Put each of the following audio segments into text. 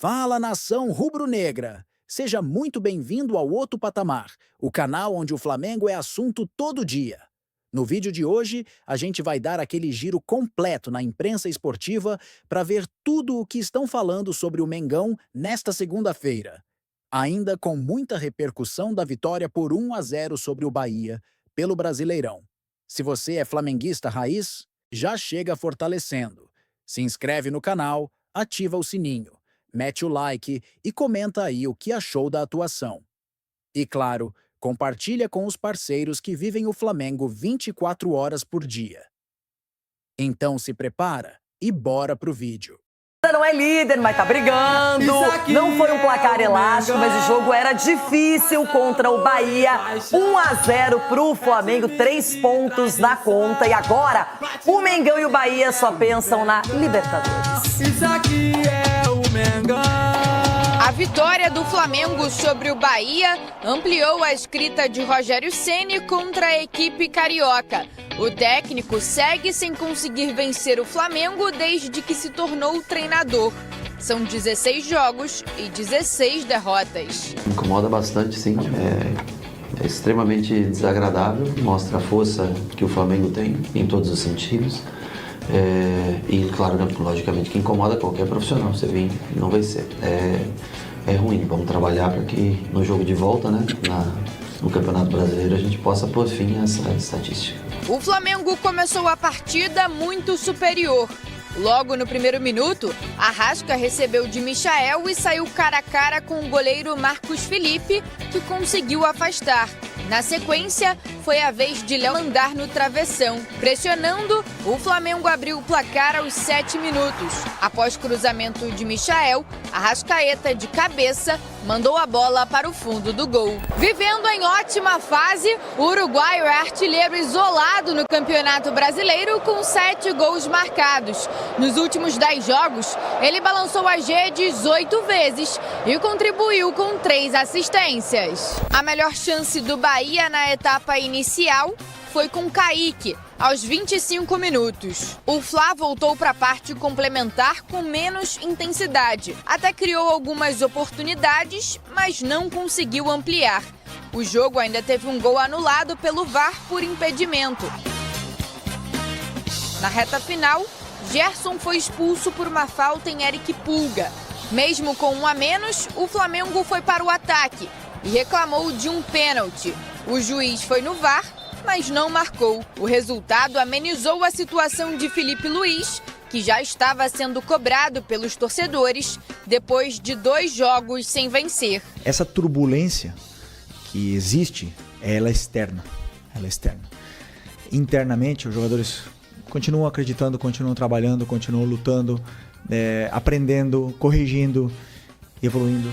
Fala, nação rubro-negra! Seja muito bem-vindo ao Outro Patamar, o canal onde o Flamengo é assunto todo dia. No vídeo de hoje, a gente vai dar aquele giro completo na imprensa esportiva para ver tudo o que estão falando sobre o Mengão nesta segunda-feira. Ainda com muita repercussão da vitória por 1-0 sobre o Bahia, pelo Brasileirão. Se você é flamenguista raiz, já chega fortalecendo. Se inscreve no canal, ativa o sininho. Mete o like e comenta aí o que achou da atuação. E claro, compartilha com os parceiros que vivem o Flamengo 24 horas por dia. Então se prepara e bora pro vídeo. Não é líder, mas tá brigando. Não foi um placar elástico, mas o jogo era difícil contra o Bahia. 1-0 pro Flamengo, 3 pontos na conta. E agora, o Mengão e o Bahia só pensam na Libertadores. Isso aqui é o Mengão. A vitória do Flamengo sobre o Bahia ampliou a escrita de Rogério Ceni contra a equipe carioca. O técnico segue sem conseguir vencer o Flamengo desde que se tornou treinador. São 16 jogos e 16 derrotas. Incomoda bastante, sim. É extremamente desagradável. Mostra a força que o Flamengo tem em todos os sentidos. E, claro, logicamente que incomoda qualquer profissional. Você vir e não vencer. É ruim. Vamos trabalhar para que no jogo de volta, né, no Campeonato Brasileiro, a gente possa pôr fim a essa estatística. O Flamengo começou a partida muito superior. Logo no primeiro minuto, Arrasca recebeu de Michael e saiu cara a cara com o goleiro Marcos Felipe, que conseguiu afastar. Na sequência, foi a vez de Léo andar no travessão. Pressionando, o Flamengo abriu o placar aos 7 minutos. Após cruzamento de Michael, Arrascaeta de cabeça mandou a bola para o fundo do gol. Vivendo em ótima fase, o uruguaio é artilheiro isolado no Campeonato Brasileiro com 7 gols marcados. Nos últimos 10 jogos, ele balançou as redes 8 vezes e contribuiu com 3 assistências. A melhor chance do Bahia na etapa inicial foi com Kaique, aos 25 minutos. O Fla voltou para a parte complementar com menos intensidade. Até criou algumas oportunidades, mas não conseguiu ampliar. O jogo ainda teve um gol anulado pelo VAR por impedimento. Na reta final, Gerson foi expulso por uma falta em Eric Pulga. Mesmo com 1 a menos, o Flamengo foi para o ataque e reclamou de um pênalti. O juiz foi no VAR, mas não marcou. O resultado amenizou a situação de Filipe Luís, que já estava sendo cobrado pelos torcedores depois de 2 jogos sem vencer. Essa turbulência que existe, ela é externa. Ela é externa. Internamente, os jogadores continuam acreditando, continuam trabalhando, continuam lutando, aprendendo, corrigindo, evoluindo.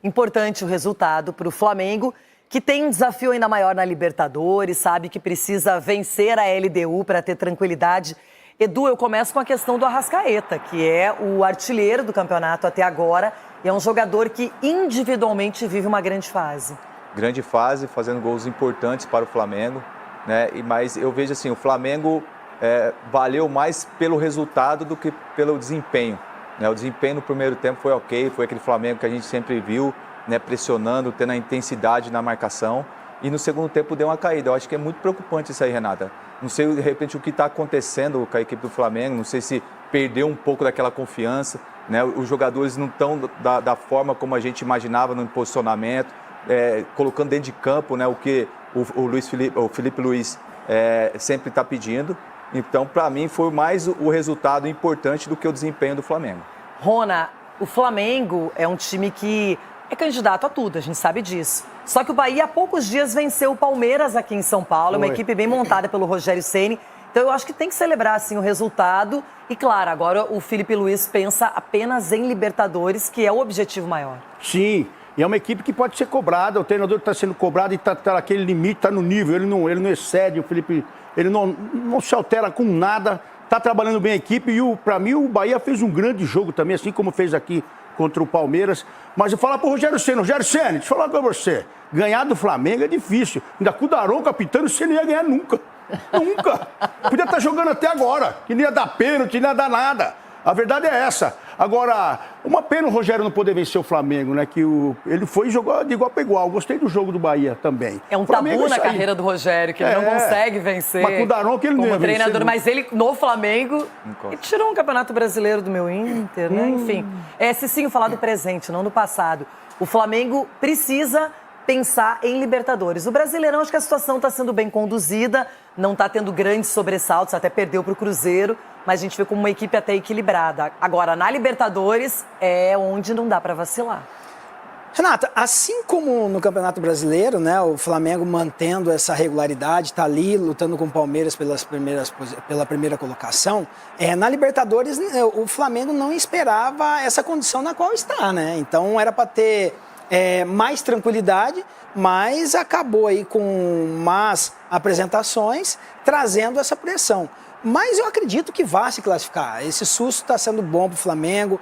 Importante o resultado para o Flamengo, que tem um desafio ainda maior na Libertadores, sabe que precisa vencer a LDU para ter tranquilidade. Edu, eu começo com a questão do Arrascaeta, que é o artilheiro do campeonato até agora e é um jogador que individualmente vive uma grande fase. Grande fase, fazendo gols importantes para o Flamengo, né? Mas eu vejo assim, o Flamengo valeu mais pelo resultado do que pelo desempenho. O desempenho no primeiro tempo foi ok, foi aquele Flamengo que a gente sempre viu, né, pressionando, tendo a intensidade na marcação. E no segundo tempo deu uma caída. Eu acho que é muito preocupante isso aí, Renata. Não sei, de repente, o que está acontecendo com a equipe do Flamengo. Não sei se perdeu um pouco daquela confiança, né? Os jogadores não estão da forma como a gente imaginava no posicionamento, colocando dentro de campo, né, o que o Filipe Luís sempre está pedindo. Então, para mim, foi mais o resultado importante do que o desempenho do Flamengo. Rona, o Flamengo é um time que é candidato a tudo, a gente sabe disso. Só que o Bahia há poucos dias venceu o Palmeiras aqui em São Paulo, uma equipe bem montada pelo Rogério Ceni. Então eu acho que tem que celebrar assim, o resultado. E claro, agora o Filipe Luís pensa apenas em Libertadores, que é o objetivo maior. Sim, e é uma equipe que pode ser cobrada, o treinador está sendo cobrado e está naquele limite, está no nível, ele não excede, o Felipe, ele não se altera com nada, está trabalhando bem a equipe e para mim o Bahia fez um grande jogo também, assim como fez aqui contra o Palmeiras. Mas eu falar para o Rogério Ceni, deixa eu falar com você, ganhar do Flamengo é difícil, ainda com o Daronco capitano, você não ia ganhar nunca. Nunca. Podia estar jogando até agora, que não ia dar pênalti, não ia dar nada. A verdade é essa. Agora, uma pena o Rogério não poder vencer o Flamengo, né? Que ele foi e jogou de igual para igual. Gostei do jogo do Bahia também. É um tabu na carreira do Rogério, que ele não consegue vencer. Mas com o Daronco ele não ia treinador, vencer. Mas ele, no Flamengo, ele tirou um Campeonato Brasileiro do meu Inter, né? Enfim. Cicinho, falar do presente, não do passado. O Flamengo precisa pensar em Libertadores. O Brasileirão, acho que a situação está sendo bem conduzida, não está tendo grandes sobressaltos, até perdeu para o Cruzeiro, mas a gente vê como uma equipe até equilibrada. Agora, na Libertadores, é onde não dá para vacilar. Renata, assim como no Campeonato Brasileiro, né, o Flamengo mantendo essa regularidade, está ali lutando com o Palmeiras pela primeira colocação, na Libertadores o Flamengo não esperava essa condição na qual está, né? Então era para ter mais tranquilidade, mas acabou aí com más apresentações, trazendo essa pressão. Mas eu acredito que vai se classificar. Esse susto está sendo bom para o Flamengo.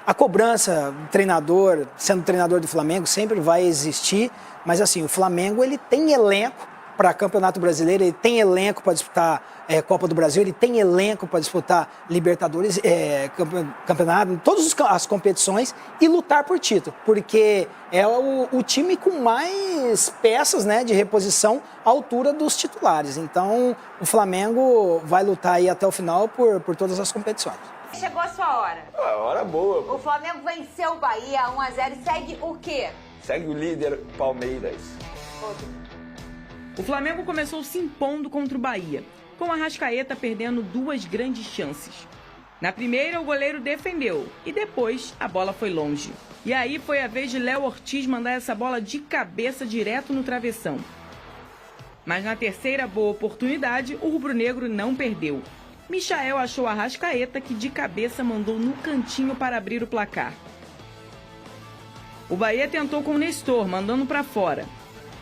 A cobrança do treinador, sendo treinador do Flamengo, sempre vai existir. Mas assim, o Flamengo ele tem elenco para Campeonato Brasileiro, ele tem elenco para disputar Copa do Brasil, ele tem elenco para disputar Libertadores, campeonato, todas as competições e lutar por título, porque é o time com mais peças, né, de reposição à altura dos titulares. Então, o Flamengo vai lutar aí até o final por todas as competições. Chegou a sua hora. A hora boa. O Flamengo venceu o Bahia 1-0 e segue o quê? Segue o líder Palmeiras. O Flamengo começou se impondo contra o Bahia, com a Arrascaeta perdendo 2 grandes chances. Na primeira, o goleiro defendeu e depois a bola foi longe. E aí foi a vez de Léo Ortiz mandar essa bola de cabeça direto no travessão. Mas na terceira boa oportunidade, o rubro-negro não perdeu. Michael achou a Arrascaeta que de cabeça mandou no cantinho para abrir o placar. O Bahia tentou com o Nestor, mandando para fora.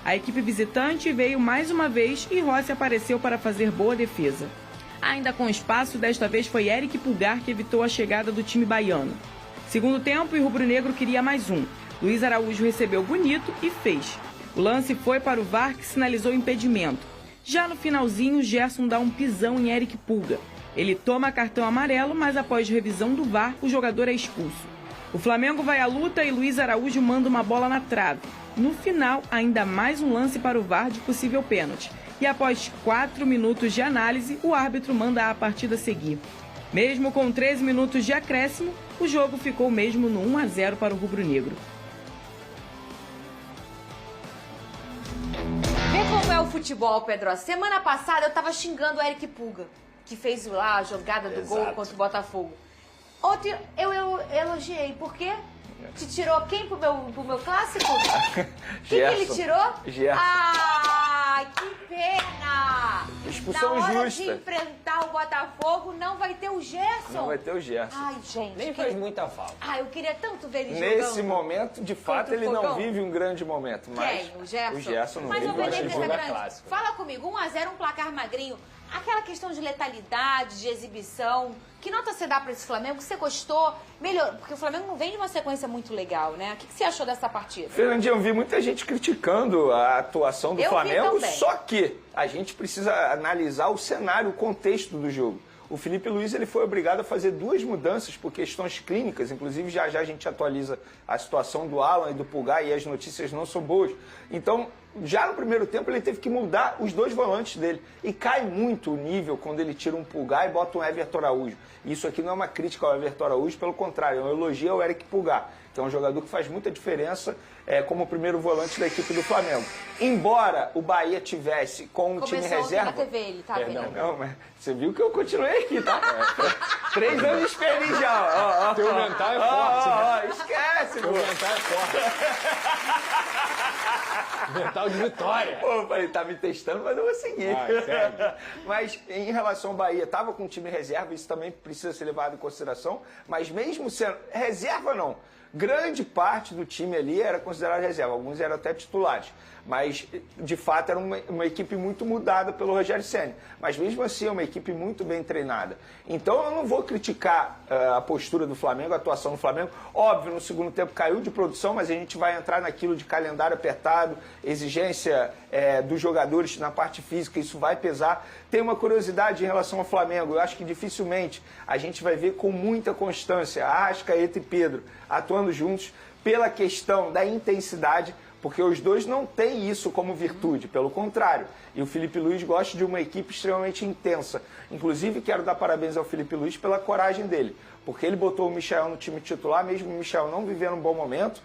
A equipe visitante veio mais uma vez e Rossi apareceu para fazer boa defesa. Ainda com espaço, desta vez foi Eric Pulgar que evitou a chegada do time baiano. Segundo tempo, o rubro-negro queria mais um. Luiz Araújo recebeu bonito e fez. O lance foi para o VAR, que sinalizou impedimento. Já no finalzinho, Gerson dá um pisão em Eric Pulga. Ele toma cartão amarelo, mas após revisão do VAR, o jogador é expulso. O Flamengo vai à luta e Luiz Araújo manda uma bola na trave. No final, ainda mais um lance para o VAR de possível pênalti. E após 4 minutos de análise, o árbitro manda a partida seguir. Mesmo com 13 minutos de acréscimo, o jogo ficou mesmo no 1-0 para o rubro-negro. Vê como é o futebol, Pedro. Semana passada eu tava xingando o Eric Pulga, que fez lá a jogada do gol contra o Botafogo. Ontem eu elogiei. Por quê? Te tirou quem pro meu clássico? Quem que ele tirou? Gerson. Ah, que pena! Expulsão Na hora justa. de enfrentar o Botafogo, não vai ter o Gerson. Não vai ter o Gerson. Ai, gente. Nem faz muita falta. Eu queria tanto ver ele jogando. Nesse momento, de fato, ele não vive um grande momento. Mas Quem? O Gerson? O Gerson não mas vive um grande. clássico. Fala comigo, 1-0, um placar magrinho. Aquela questão de letalidade, de exibição, que nota você dá para esse Flamengo? Que você gostou? Melhor, porque o Flamengo não vem de uma sequência muito legal, né? O que você achou dessa partida? Fernandinho, eu vi muita gente criticando a atuação do Flamengo, só que a gente precisa analisar o cenário, o contexto do jogo. O Felipe Luiz ele foi obrigado a fazer 2 mudanças por questões clínicas, inclusive já a gente atualiza a situação do Alan e do Pulgar e as notícias não são boas. Então, já no primeiro tempo ele teve que mudar os 2 volantes dele. E cai muito o nível quando ele tira um Pulgar e bota um Everton Araújo. Isso aqui não é uma crítica ao Everton Araújo, pelo contrário, é um elogio ao Eric Pulgar, que é um jogador que faz muita diferença como primeiro volante da equipe do Flamengo. Embora o Bahia tivesse com um time reserva... na TV, ele tá vendo? Não, mas você viu que eu continuei aqui, tá? 3 anos de experiência já. Teu mental é forte. Esquece, Teu mental é forte. Mental de vitória. Pô, ele tá me testando, mas eu vou seguir. Mas em relação ao Bahia, tava com um time reserva, isso também precisa ser levado em consideração, mas mesmo sendo reserva não, grande parte do time ali era considerado reserva, alguns eram até titulares. Mas, de fato, era uma equipe muito mudada pelo Rogério Ceni. Mas, mesmo assim, é uma equipe muito bem treinada. Então, eu não vou criticar a postura do Flamengo, a atuação do Flamengo. Óbvio, no segundo tempo caiu de produção, mas a gente vai entrar naquilo de calendário apertado, exigência dos jogadores na parte física, isso vai pesar. Tem uma curiosidade em relação ao Flamengo. Eu acho que dificilmente a gente vai ver com muita constância Arrascaeta e Pedro atuando juntos pela questão da intensidade, porque os dois não têm isso como virtude, pelo contrário. E o Felipe Luiz gosta de uma equipe extremamente intensa. Inclusive, quero dar parabéns ao Felipe Luiz pela coragem dele, porque ele botou o Michael no time titular, mesmo o Michael não vivendo um bom momento.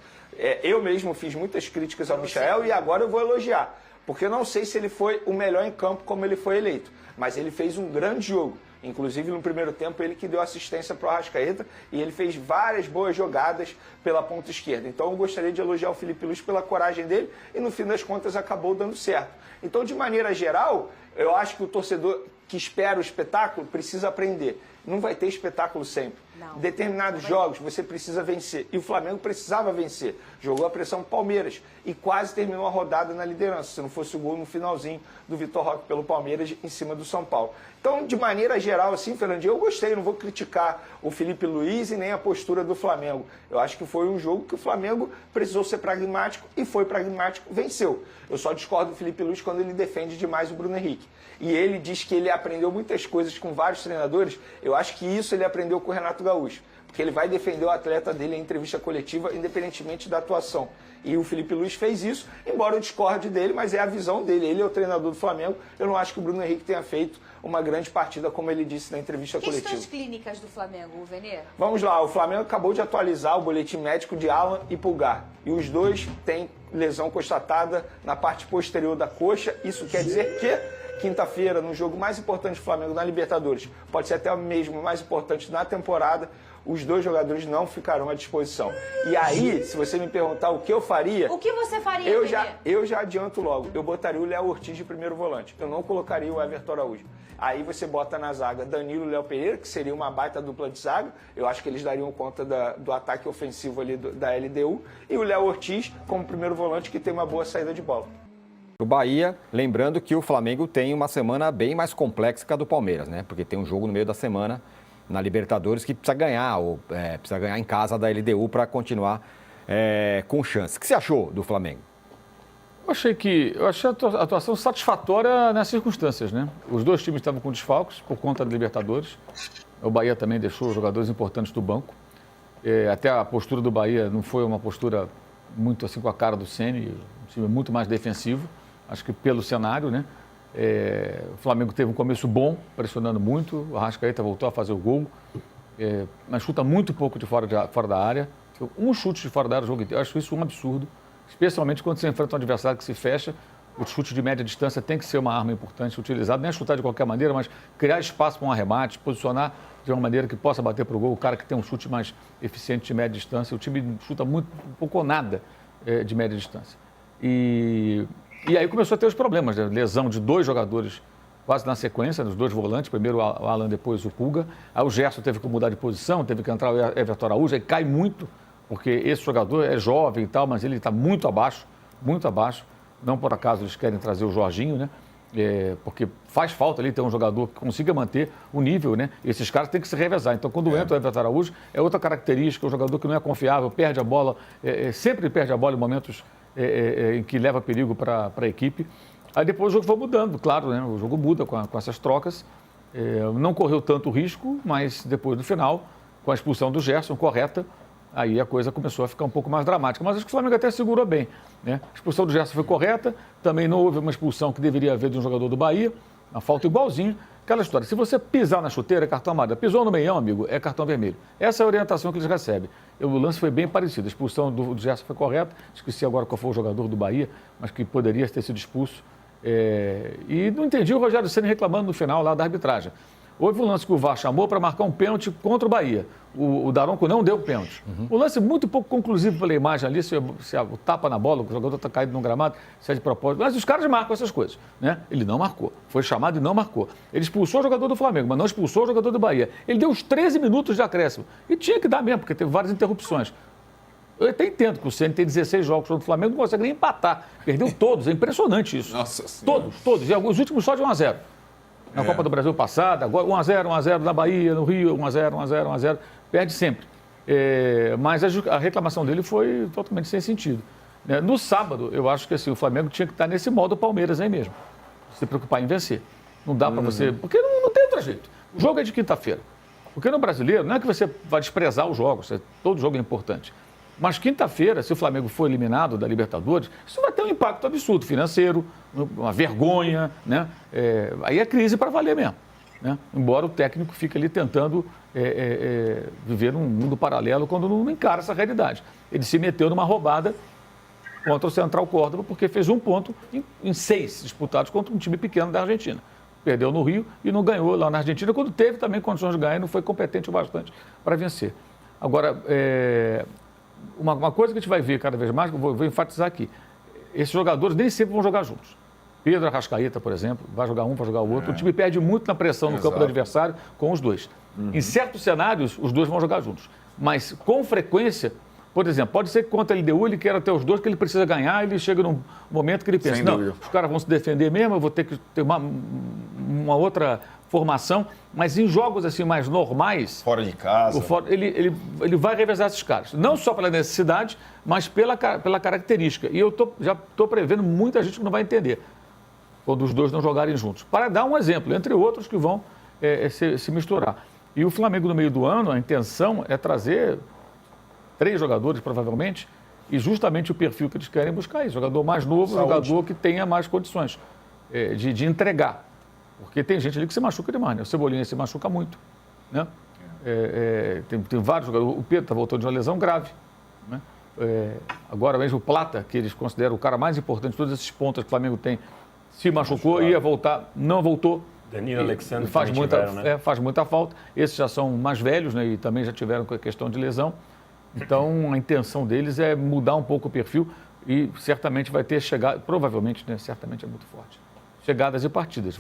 Eu mesmo fiz muitas críticas ao Michael e agora eu vou elogiar, porque eu não sei se ele foi o melhor em campo como ele foi eleito, mas ele fez um grande jogo. Inclusive, no primeiro tempo, ele que deu assistência para o Arrascaeta e ele fez várias boas jogadas pela ponta esquerda. Então, eu gostaria de elogiar o Felipe Luiz pela coragem dele e, no fim das contas, acabou dando certo. Então, de maneira geral, eu acho que o torcedor que espera o espetáculo precisa aprender. Não vai ter espetáculo sempre. Em determinados jogos você precisa vencer. E o Flamengo precisava vencer. Jogou a pressão pro Palmeiras e quase terminou a rodada na liderança, se não fosse o gol no finalzinho do Vitor Roque pelo Palmeiras em cima do São Paulo. Então, de maneira geral, assim, Fernandinho, eu gostei. Não vou criticar o Felipe Luiz e nem a postura do Flamengo. Eu acho que foi um jogo que o Flamengo precisou ser pragmático e foi pragmático, venceu. Eu só discordo do Felipe Luiz quando ele defende demais o Bruno Henrique. E ele diz que ele aprendeu muitas coisas com vários treinadores. Eu acho que isso ele aprendeu com o Renato Gaúcho, porque ele vai defender o atleta dele em entrevista coletiva, independentemente da atuação. E o Felipe Luiz fez isso, embora eu discorde dele, mas é a visão dele. Ele é o treinador do Flamengo. Eu não acho que o Bruno Henrique tenha feito uma grande partida, como ele disse na entrevista coletiva. Questões clínicas do Flamengo, Venê? Vamos lá, o Flamengo acabou de atualizar o boletim médico de Alan e Pulgar. E os dois têm lesão constatada na parte posterior da coxa. Isso quer dizer que quinta-feira, no jogo mais importante do Flamengo na Libertadores, pode ser até o mesmo mais importante na temporada, os dois jogadores não ficarão à disposição. E aí, se você me perguntar o que eu faria... O que você faria, eu já adianto logo. Eu botaria o Léo Ortiz de primeiro volante. Eu não colocaria o Everton Araújo. Aí você bota na zaga Danilo e Léo Pereira, que seria uma baita dupla de zaga. Eu acho que eles dariam conta do ataque ofensivo ali da LDU. E o Léo Ortiz como primeiro volante, que tem uma boa saída de bola. O Bahia, lembrando que o Flamengo tem uma semana bem mais complexa que a do Palmeiras, né? Porque tem um jogo no meio da semana na Libertadores que precisa ganhar, precisa ganhar em casa da LDU para continuar com chance. O que você achou do Flamengo? Eu achei a atuação satisfatória nas circunstâncias, né? Os dois times estavam com desfalques por conta da Libertadores. O Bahia também deixou jogadores importantes do banco. Até a postura do Bahia não foi uma postura muito assim com a cara do Ceni, um time muito mais defensivo. Acho que pelo cenário, né? O Flamengo teve um começo bom, pressionando muito. O Arrascaeta voltou a fazer o gol, mas chuta muito pouco de fora da área. Um chute de fora da área o jogo inteiro. Eu acho isso um absurdo, especialmente quando você enfrenta um adversário que se fecha. O chute de média distância tem que ser uma arma importante utilizada, não é chutar de qualquer maneira, mas criar espaço para um arremate, posicionar de uma maneira que possa bater para o gol. O cara que tem um chute mais eficiente de média distância, o time chuta muito, pouco ou nada de média distância. E aí começou a ter os problemas, né? Lesão de dois jogadores quase na sequência, dos dois volantes, primeiro o Alan, depois o Pulga. Aí o Gerson teve que mudar de posição, teve que entrar o Everton Araújo, aí cai muito, porque esse jogador é jovem e tal, mas ele está muito abaixo, muito abaixo. Não por acaso eles querem trazer o Jorginho, né? Porque faz falta ali ter um jogador que consiga manter o nível, né? Esses caras têm que se revezar. Então, quando entra o Everton Araújo, é outra característica, um jogador que não é confiável, perde a bola, sempre perde a bola em momentos em que leva perigo para a equipe. Aí depois o jogo foi mudando, claro, né? O jogo muda com essas trocas. Não correu tanto risco, mas depois, no final, com a expulsão do Gerson, correta, aí a coisa começou a ficar um pouco mais dramática. Mas acho que o Flamengo até segurou bem, né? A expulsão do Gerson foi correta, também não houve uma expulsão que deveria haver de um jogador do Bahia, uma falta igualzinha. Aquela história, se você pisar na chuteira, é cartão amarelo. Pisou no meião, amigo, é cartão vermelho. Essa é a orientação que eles recebem. O lance foi bem parecido, a expulsão do Gerson foi correta, esqueci agora qual foi o jogador do Bahia, mas que poderia ter sido expulso. E não entendi o Rogério Ceni reclamando no final lá da arbitragem. Houve um lance que o VAR chamou para marcar um pênalti contra o Bahia. O Daronco não deu pênalti. O lance muito pouco conclusivo pela imagem ali, se o tapa na bola, o jogador está caído no gramado, se é de propósito. Mas os caras marcam essas coisas, né? Ele não marcou. Foi chamado e não marcou. Ele expulsou o jogador do Flamengo, mas não expulsou o jogador do Bahia. Ele deu os 13 minutos de acréscimo. E tinha que dar mesmo, porque teve várias interrupções. Eu até entendo que o Ceni tem 16 jogos contra o Flamengo, não consegue nem empatar. Perdeu todos, é impressionante isso. Nossa Senhora. Todos. E os últimos só de 1-0. Na Copa do Brasil passada, agora 1-0 na Bahia, no Rio, 1-0. Perde sempre. Mas a reclamação dele foi totalmente sem sentido. No sábado, eu acho que assim, o Flamengo tinha que estar nesse modo Palmeiras aí mesmo. Se preocupar em vencer. Não dá para você... Porque não tem outro jeito. O jogo é de quinta-feira. Porque no brasileiro, não é que você vai desprezar os jogos, todo jogo é importante. Mas quinta-feira, se o Flamengo for eliminado da Libertadores, isso vai ter um impacto absurdo, financeiro, uma vergonha, né? Aí é crise para valer mesmo. Né? Embora o técnico fique ali tentando viver num mundo paralelo quando não encara essa realidade. Ele se meteu numa roubada contra o Central Córdoba porque fez 1 ponto em 6 disputados contra um time pequeno da Argentina. Perdeu no Rio e não ganhou lá na Argentina, quando teve também condições de ganhar e não foi competente o bastante para vencer. Agora, uma coisa que a gente vai ver cada vez mais, que eu vou enfatizar aqui, esses jogadores nem sempre vão jogar juntos. Pedro Arrascaeta, por exemplo, vai jogar um, vai jogar o outro. O time perde muito na pressão no campo do adversário com os dois. Em certos cenários, os dois vão jogar juntos. Mas, com frequência, por exemplo, pode ser que contra a LDU ele queira ter os dois, que ele precisa ganhar, ele chega num momento que ele pensa, não, os caras vão se defender mesmo, eu vou ter que ter uma outra formação, mas em jogos assim mais normais... Fora de casa. Ele vai revezar esses caras. Não só pela necessidade, mas pela característica. E eu já estou prevendo muita gente que não vai entender quando os dois não jogarem juntos. Para dar um exemplo, entre outros que vão se misturar. E o Flamengo, no meio do ano, a intenção é trazer 3 jogadores, provavelmente, e justamente o perfil que eles querem buscar é isso. Jogador mais novo, jogador que tenha mais condições de entregar. Porque tem gente ali que se machuca demais, né? O Cebolinha se machuca muito, né? Tem vários jogadores. O Pedro está voltando de uma lesão grave, né? Agora mesmo o Plata, que eles consideram o cara mais importante de todos esses pontos que o Flamengo tem, se machucou, ia voltar, não voltou. Danilo Alexandre faz muita falta. Esses já são mais velhos, né? E também já tiveram questão de lesão. Então, a intenção deles é mudar um pouco o perfil e certamente vai ter chegada, provavelmente, né? Certamente é muito forte. Chegadas e partidas.